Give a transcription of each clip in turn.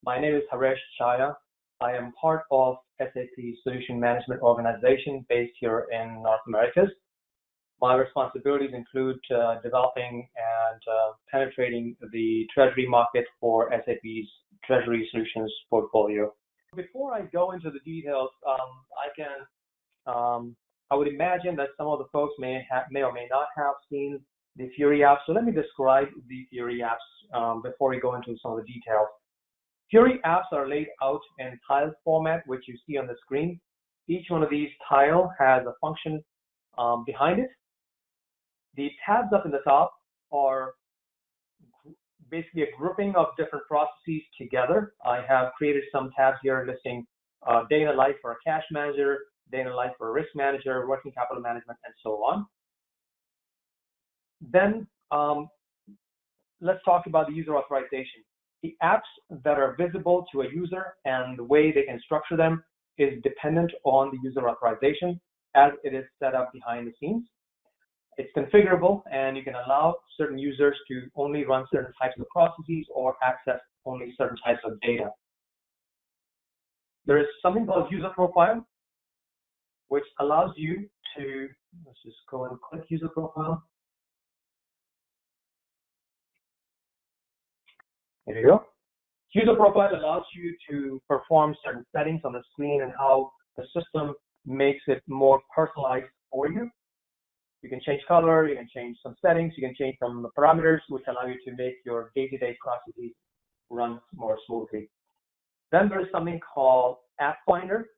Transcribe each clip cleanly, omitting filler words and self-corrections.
My name is Haresh Chaya. I am part of SAP Solution Management Organization based here in North Americas. My responsibilities include developing and penetrating the Treasury market for SAP's Treasury Solutions portfolio. Before I go into the details, I would imagine that some of the folks may or may not have seen the URI Apps. So let me describe the URI Apps before we go into some of the details. URI Apps are laid out in tile format, which you see on the screen. Each one of these tile has a function behind it. The tabs up in the top are basically a grouping of different processes together. I have created some tabs here listing day in the life for a cash manager, day in the life for a risk manager, working capital management, and so on. Then let's talk about the user authorization. The apps that are visible to a user and the way they can structure them is dependent on the user authorization as it is set up behind the scenes. It's configurable, and you can allow certain users to only run certain types of processes or access only certain types of data. There is something called user profile, which allows you to, let's just go and click user profile. There you go. User profile allows you to perform certain settings on the screen and how the system makes it more personalized for you. You can change color, you can change some settings, you can change some parameters, which allow you to make your day-to-day processes run more smoothly. Then there's something called App Finder.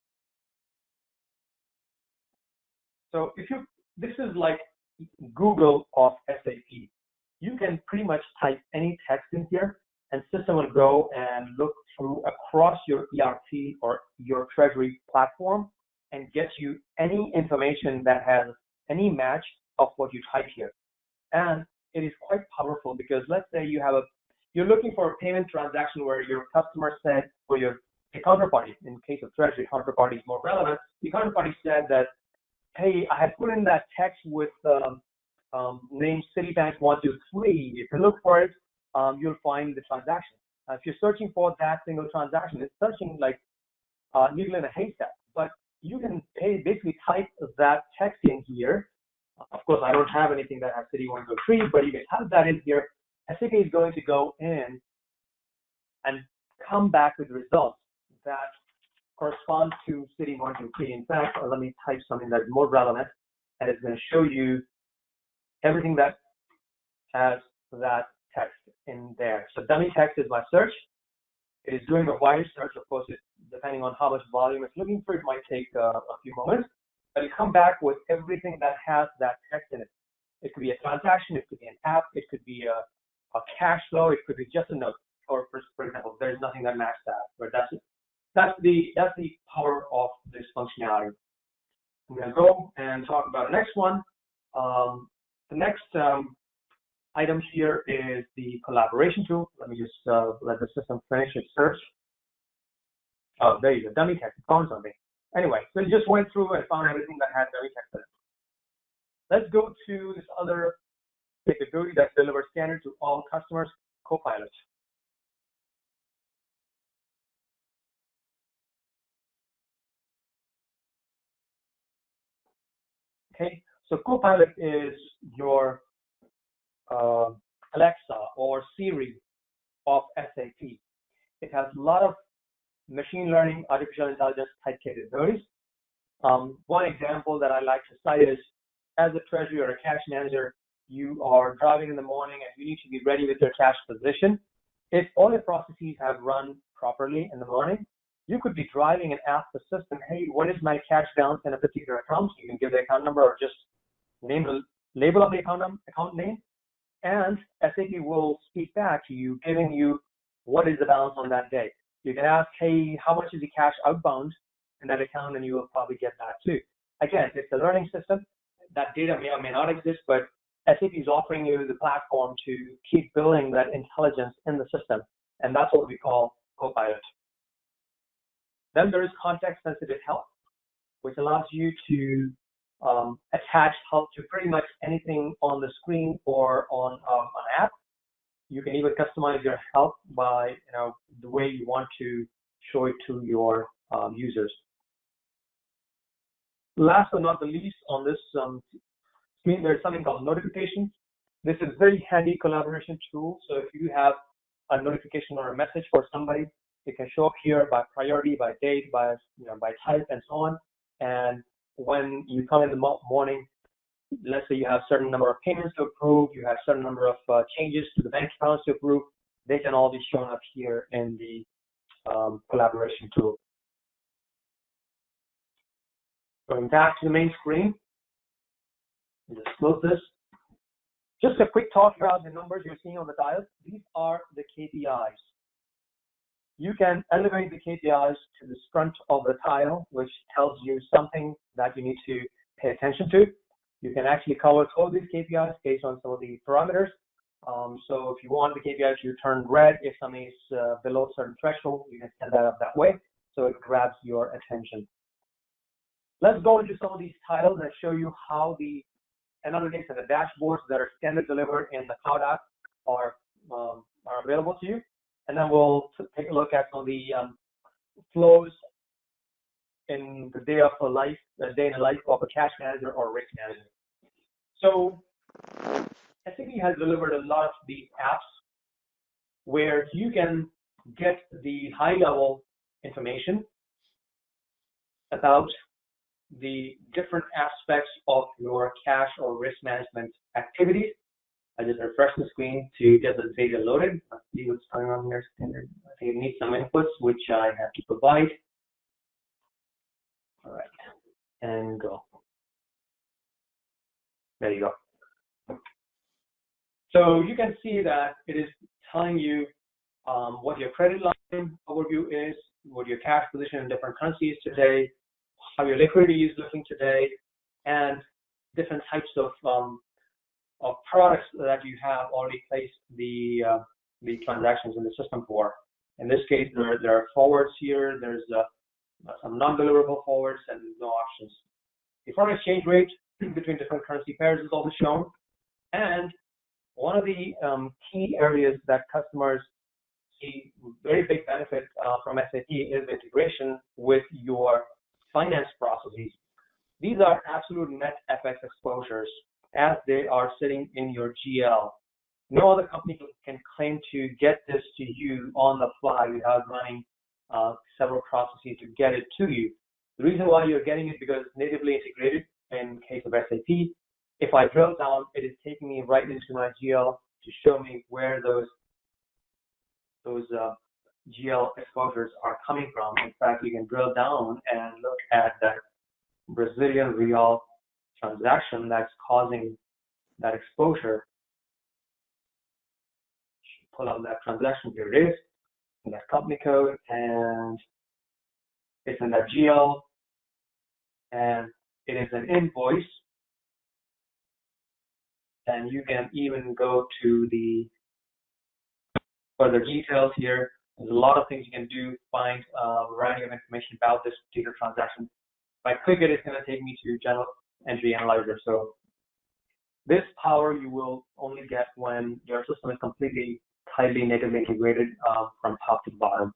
So this is like Google of SAP. You can pretty much type any text in here, and system will go and look through across your ERP or your Treasury platform and get you any information that has any match of what you type here. And it is quite powerful because let's say you're looking for a payment transaction where your customer said, or your counterparty, in case of Treasury, counterparty is more relevant. The counterparty said that, hey, I had put in that text with name Citibank 123. If you look for it, you'll find the transaction. If you're searching for that single transaction, it's searching like needle in a haystack. But you can basically type that text in here. Of course, I don't have anything that has Citi 123, but you can type that in here. SAP is going to go in and come back with results that correspond to Citi 123. In fact, let me type something that's more relevant, and it's going to show you everything that has that text in there. So dummy text is my search. It is doing a wide search. Of course, depending on how much volume it's looking for, it might take a few moments. But you come back with everything that has that text in it. It could be a transaction, it could be an app, it could be a cash flow, it could be just a note. Or for example, there's nothing that matches that. But that's the power of this functionality. I'm going to go and talk about the next one. The next item here is the collaboration tool. Let me just let the system finish its search. Oh, there you go, dummy text, found something. Anyway, so it just went through and found everything that had dummy text in it. Let's go to this other capability that delivers standard to all customers, Copilot. Okay, so Copilot is your Alexa or Siri of SAP. It has a lot of machine learning, artificial intelligence type capabilities. One example that I like to cite is, as a treasury or a cash manager, you are driving in the morning and you need to be ready with your cash position. If all your processes have run properly in the morning, you could be driving and ask the system, hey, what is my cash balance in a particular account? You can give the account number or just name the label of the account name, and SAP will speak back to you, giving you what is the balance on that day. You can ask, hey, how much is the cash outbound in that account, and you will probably get that too. Again, it's a learning system. That data may or may not exist, but SAP is offering you the platform to keep building that intelligence in the system, and that's what we call Copilot. Then there is context-sensitive help, which allows you to attach help to pretty much anything on the screen or on an app. You can even customize your help by the way you want to show it to your users. Last but not the least, on this screen, there's something called notifications. This is a very handy collaboration tool. So if you have a notification or a message for somebody, it can show up here by priority, by date, by by type, and so on. And when you come in the morning, let's say you have a certain number of payments to approve, you have a certain number of changes to the bank accounts to approve, they can all be shown up here in the collaboration tool. Going back to the main screen, just close this. Just a quick talk about the numbers you're seeing on the dial. These are the KPIs. You can elevate the KPIs to the front of the tile, which tells you something that you need to pay attention to. You can actually color code these KPIs based on some of the parameters. So if you want the KPIs to turn red if something is below a certain threshold, you can set that up that way so it grabs your attention. Let's go into some of these tiles and show you how the analytics and the dashboards that are standard delivered in the Cloud app are available to you. And then we'll take a look at some of the flows in the day of a life, the day in the life of a cash manager or risk manager. So SAP has delivered a lot of these apps where you can get the high-level information about the different aspects of your cash or risk management activities. I just refresh the screen to get the data loaded. Let's see what's going on here. I think it needs some inputs, which I have to provide. All right, and go. There you go. So you can see that it is telling you what your credit line overview is, what your cash position in different currencies today, how your liquidity is looking today, and different types of products that you have already placed the transactions in the system for. In this case, there are forwards here. There's some non-deliverable forwards and no options. The foreign exchange rate between different currency pairs is also shown. And one of the key areas that customers see very big benefit from SAP is integration with your finance processes. These are absolute net FX exposures as they are sitting in your GL. No other company can claim to get this to you on the fly without running several processes to get it to you. The reason why you're getting it because it's natively integrated in case of SAP. If I drill down, it is taking me right into my GL to show me where those GL exposures are coming from. In fact, you can drill down and look at that Brazilian real transaction that's causing that exposure. Pull out that transaction, here it is, in that company code, and it's in that GL, and it is an invoice. And you can even go to the further details here. There's a lot of things you can do, find a variety of information about this particular transaction. If I click it, it's going to take me to General Entry Analyzer. So this power you will only get when your system is completely tightly natively integrated from top to bottom.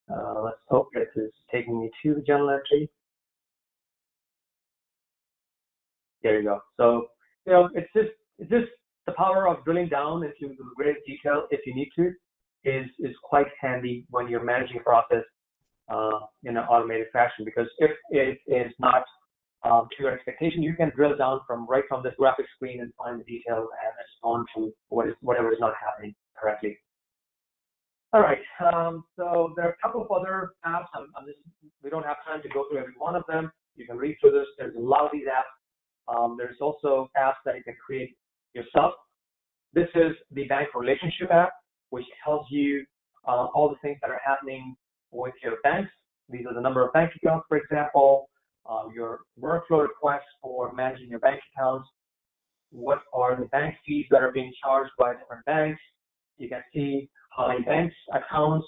Let's hope it is taking me to the General Entry. There you go. So it's just the power of drilling down into great detail if you need to is quite handy when you're managing a process in an automated fashion, because if it is not to your expectation, you can drill down right from this graphic screen and find the details and respond to whatever is not happening correctly. All right, so there are a couple of other apps. We don't have time to go through every one of them. You can read through this. There's a lot of these apps. There's also apps that you can create yourself. This is the bank relationship app, which tells you all the things that are happening with your banks. These are the number of bank accounts, for example, your workflow requests for managing your bank accounts, what are the bank fees that are being charged by different banks. You can see how many banks, accounts,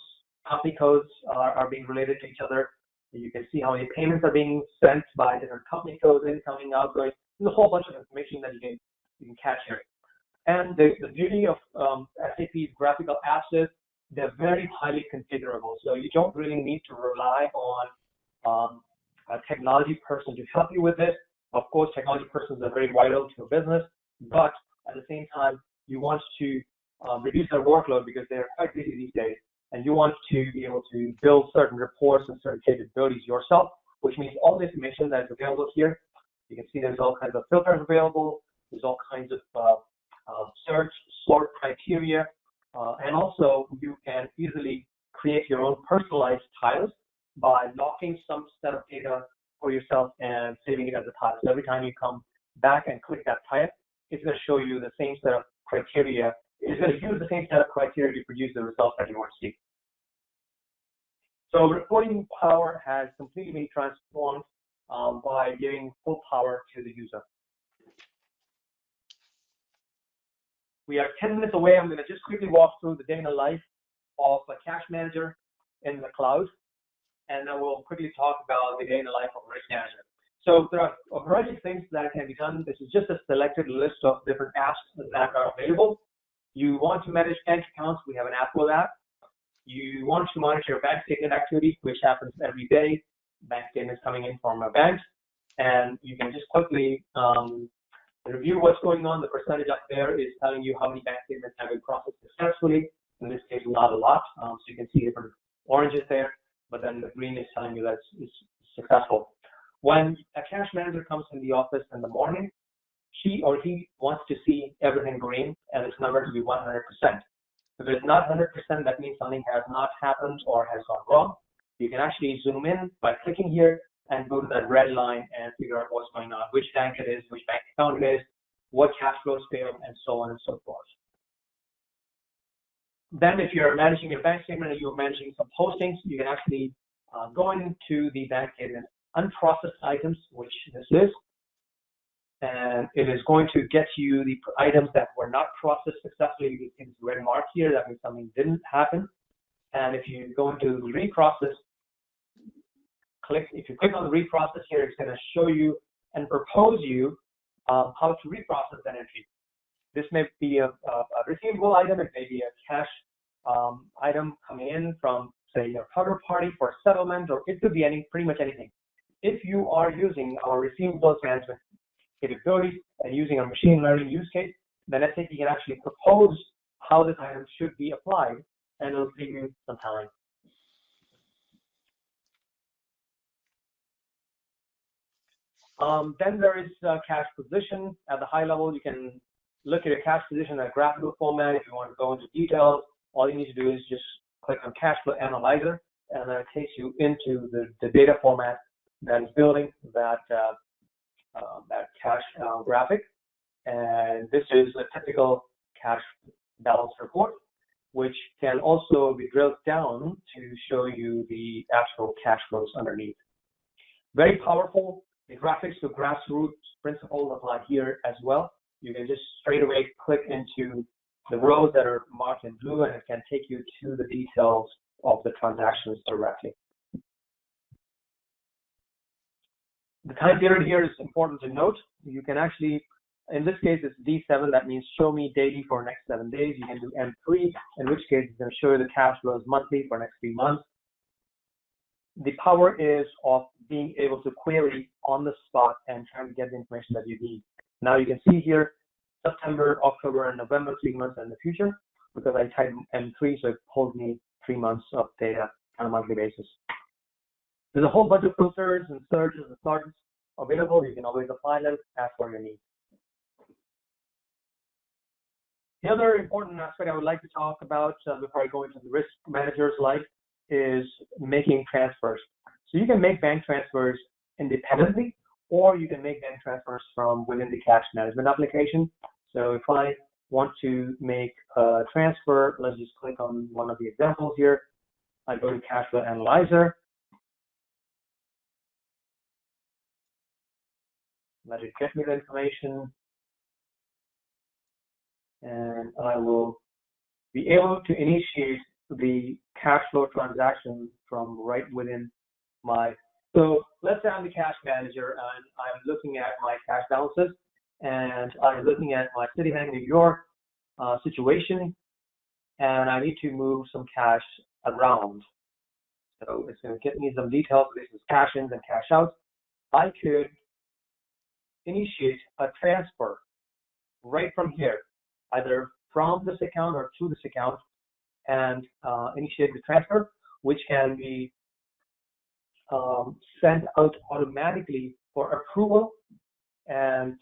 company codes are being related to each other. You can see how many payments are being sent by different company codes, incoming, outgoing. There's a whole bunch of information that you can catch here. And the beauty of SAP's graphical apps is they're very highly configurable. So you don't really need to rely on a technology person to help you with this. Of course, technology persons are very vital to your business, but at the same time, you want to reduce their workload because they're quite busy these days, and you want to be able to build certain reports and certain capabilities yourself, which means all the information that is available here. You can see there's all kinds of filters available. There's all kinds of search, sort criteria, and also you can easily create your own personalized tiles by locking some set of data for yourself and saving it as a tile. So every time you come back and click that tile, it's going to show you the same set of criteria. It's going to use the same set of criteria to produce the results that you want to see. So reporting power has completely been transformed by giving full power to the user. We are 10 minutes away. I'm going to just quickly walk through the day in the life of a cash manager in the cloud, and then we'll quickly talk about the day in the life of a risk manager. So there are a variety of things that can be done. This is just a selected list of different apps that are available. You want to manage bank accounts, we have an app for that. You want to monitor your bank statement activity, which happens every day, bank statements coming in from our banks, and you can just quickly review what's going on. The percentage up there is telling you how many bank statements have been processed successfully. In this case, not a lot, so you can see different oranges there, but then the green is telling you that it's successful. When a cash manager comes in the office in the morning, she or he wants to see everything green and it's number to be 100%. If it's not 100%, that means something has not happened or has gone wrong. You can actually zoom in by clicking here and go to that red line and figure out what's going on, which bank it is, which bank account it is, what cash flows failed, and so on and so forth. Then if you're managing your bank statement and you're managing some postings, you can actually go into the bank statement unprocessed items, which this is, and it is going to get you the items that were not processed successfully. You can see this red mark here, that means something didn't happen. And if you go into the reprocess, if you click on the reprocess here, it's going to show you and propose you how to reprocess that entry. This may be a receivable item, it may be a cash item coming in from, say, your counterparty for settlement, or it could be pretty much anything. If you are using our receivables management capabilities and using a machine learning use case, then SAP can actually propose how this item should be applied, and it'll save you some time. Then there is cash position. At the high level, you can look at your cash position in a graphical format. If you want to go into details, all you need to do is just click on Cash Flow Analyzer, and then it takes you into the data format that is building that cash graphic. And this is a typical cash balance report, which can also be drilled down to show you the actual cash flows underneath. Very powerful. The graphics to grassroots principles apply here as well. You can just straight away click into the rows that are marked in blue, and it can take you to the details of the transactions directly. The time period here is important to note. You can actually, in this case, it's D7. That means show me daily for next 7 days. You can do M3, in which case it's going to show you the cash flows monthly for next 3 months. The power is of being able to query on the spot and trying to get the information that you need. Now you can see here September, October, and November, 3 months in the future, because I typed M3, so it pulls me 3 months of data on a monthly basis. There's a whole bunch of filters and searches and sorts available. You can always apply them as per your needs. The other important aspect I would like to talk about before I go into the risk manager's life is making transfers. So you can make bank transfers independently, or you can make bank transfers from within the cash management application. So if I want to make a transfer, let's just click on one of the examples here. I go to Cash Flow Analyzer. Let it get me the information, and I will be able to initiate the cash flow transaction from right within my. So let's say I'm the cash manager and I'm looking at my cash balances, and I'm looking at my Citibank New York situation, and I need to move some cash around. So it's going to get me some details. This is cash ins and cash outs. I could initiate a transfer right from here, either from this account or to this account, and initiate the transfer, which can be sent out automatically for approval. And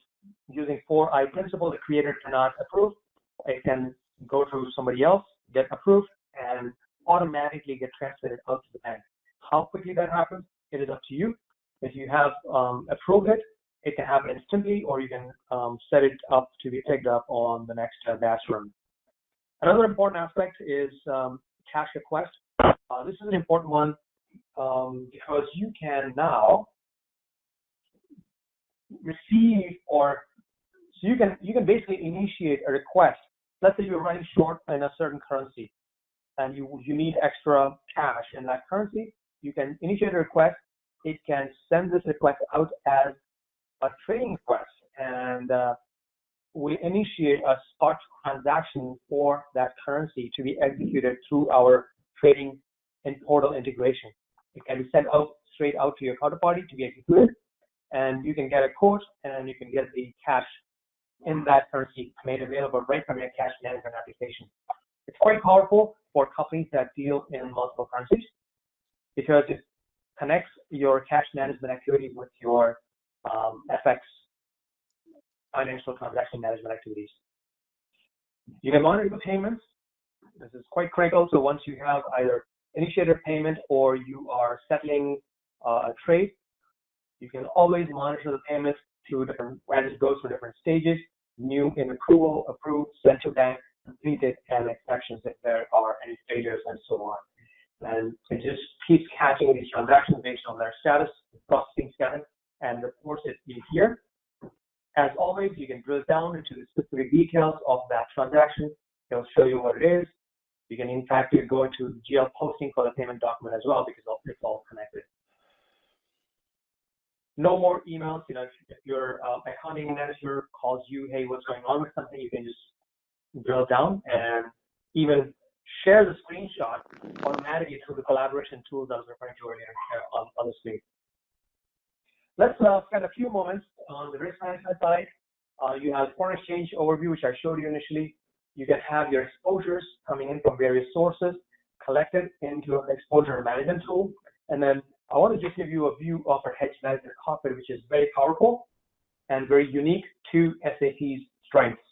using 4i principle, the creator cannot approve. It can go to somebody else, get approved, and automatically get transferred out to the bank. How quickly that happens, it is up to you. If you have approved it, it can happen instantly, or you can set it up to be picked up on the next batch run. Another important aspect is cash request. This is an important one because you can now receive, or so you can basically initiate a request. Let's say you're running short in a certain currency and you need extra cash in that currency. You can initiate a request. It can send this request out as a trading request, and we initiate a spot transaction for that currency to be executed through our trading and portal integration. It can be sent out straight out to your counterparty to be executed, and you can get a quote and you can get the cash in that currency made available right from your cash management application. It's quite powerful for companies that deal in multiple currencies because it connects your cash management activities with your FX financial transaction management activities. You can monitor the payments. This is quite critical. So once you have either initiated payment or you are settling a trade, you can always monitor the payments through different, as it goes through different stages: new in approval, approved, sent to bank, completed, and exceptions if there are any failures, and so on. And it just keeps catching these transactions based on their status, processing status, and reports it in here. As always, you can drill down into the specific details of that transaction. It'll show you what it is. You can, in fact, go into GL posting for the payment document as well because it's all connected. No more emails. You know, if your accounting manager calls you, hey, what's going on with something, you can just drill down and even share the screenshot automatically through the collaboration tools I was referring to earlier on the screen. Let's spend a few moments on the risk management side. You have foreign exchange overview, which I showed you initially. You can have your exposures coming in from various sources collected into an exposure management tool. And then I want to just give you a view of our hedge management cockpit, which is very powerful and very unique to SAP's strengths.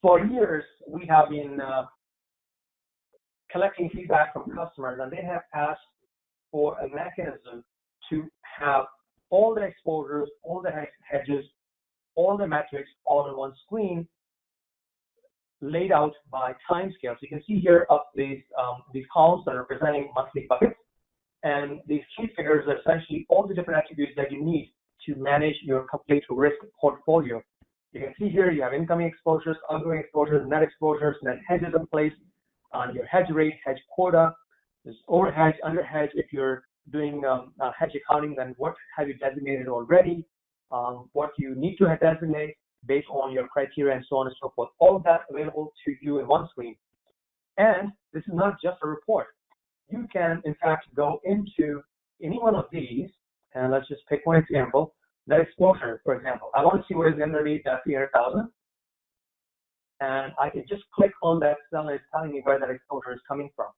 For years, we have been collecting feedback from customers, and they have asked for a mechanism to have all the exposures, all the hedges, all the metrics all on one screen, laid out by time scale. So you can see here up these columns that are representing monthly buckets, and these key figures are essentially all the different attributes that you need to manage your complete risk portfolio. You can see here you have incoming exposures, outgoing exposures, net hedges in place, your hedge rate, hedge quota, there's overhedge, underhedge. If you're doing hedge accounting, then what have you designated already? What you need to designate based on your criteria and so on and so forth. All of that available to you in one screen. And this is not just a report. You can, in fact, go into any one of these, and let's just pick one example. That exposure, for example. I want to see what is underneath that 300,000. And I can just click on that cell and it's telling me where that exposure is coming from.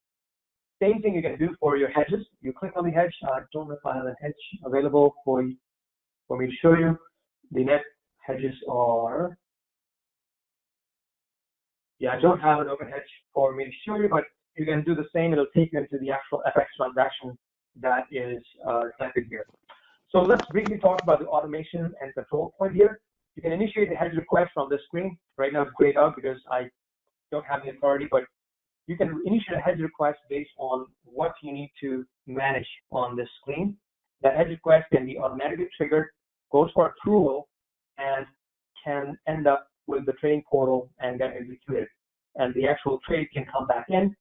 Same thing you can do for your hedges. You click on the hedge. I don't know if I have a hedge available for me to show you. The net hedges are, yeah, I don't have an open hedge for me to show you, but you can do the same. It'll take you into the actual FX transaction that is reflected here. So let's briefly talk about the automation and control point here. You can initiate the hedge request from this screen. Right now it's grayed out because I don't have the authority, but you can initiate a hedge request based on what you need to manage on this screen. That hedge request can be automatically triggered, goes for approval, and can end up with the trading portal and get executed. And the actual trade can come back in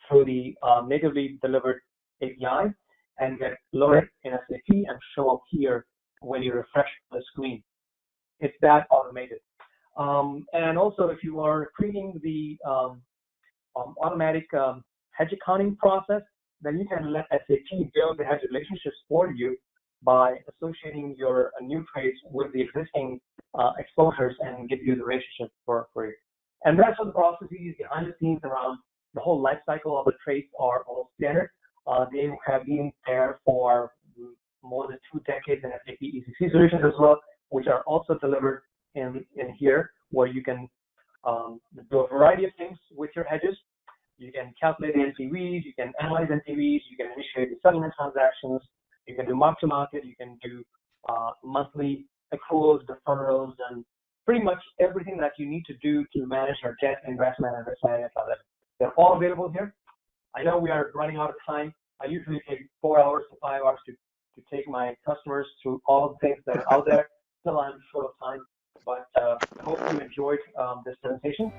through the natively delivered API. and get loaded in SAP and show up here when you refresh the screen. It's that automated. And also, if you are creating the automatic hedge accounting process, then you can let SAP build the hedge relationships for you by associating your new trades with the existing exposures and give you the relationship for you. And the rest of the processes behind the scenes around the whole life cycle of the trades are all standard. They have been there for more than 2 decades in SAP ECC solutions as well, which are also delivered in here, where you can do a variety of things with your hedges. You can calculate the NPVs, you can analyze NPVs, you can initiate the settlement transactions, you can do mark-to-market, you can do monthly accruals, deferrals, and pretty much everything that you need to do to manage your debt, investment, and risk management. They're all available here. I know we are running out of time. I usually take 4 hours to 5 hours to take my customers through all the things that are out there. Still, I'm short of time, but I hope you enjoyed this presentation.